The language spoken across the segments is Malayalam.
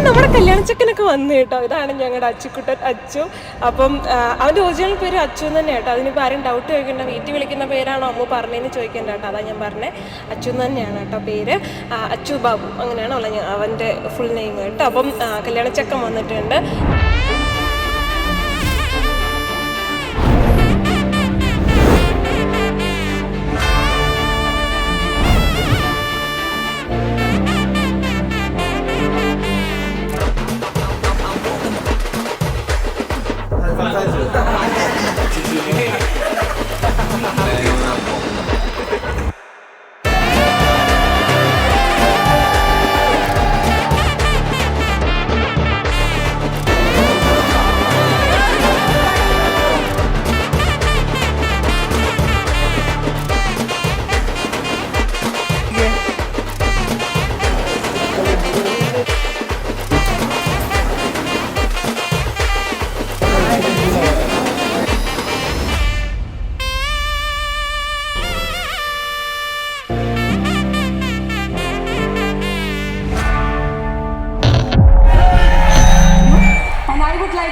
നമ്മുടെ കല്യാണച്ചക്കനൊക്കെ വന്നു കേട്ടോ. ഇതാണ് ഞങ്ങളുടെ അച്ചുക്കുട്ടൻ അച്ചു. അപ്പം അവൻ്റെ ഒറിജിനൽ പേര് അച്ചു എന്ന് തന്നെ കേട്ടോ. അതിനിപ്പോൾ ആരും ഡൗട്ട് ചോദിക്കേണ്ട, വീട്ടിൽ വിളിക്കുന്ന പേരാണോ അമ്മ പറഞ്ഞതെന്ന് ചോദിക്കേണ്ട കേട്ടോ. അതാ ഞാൻ പറഞ്ഞത്, അച്ചു എന്ന് തന്നെയാണ് കേട്ടോ പേര്. അച്ചു ബാബു അങ്ങനെയാണ് അവൻ്റെ ഫുൾ നെയിം കേട്ടോ. അപ്പം കല്യാണച്ചക്കൻ വന്നിട്ടുണ്ട്.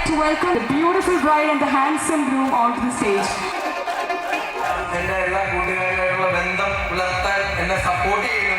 To welcome the beautiful bride and the handsome groom onto the stage. എൻ്റെ എല്ലാ കൂട്ടുകാരുമായിട്ടുള്ള ബന്ധം പുലർത്താൻ എന്നെ സപ്പോർട്ട് ചെയ്യുന്ന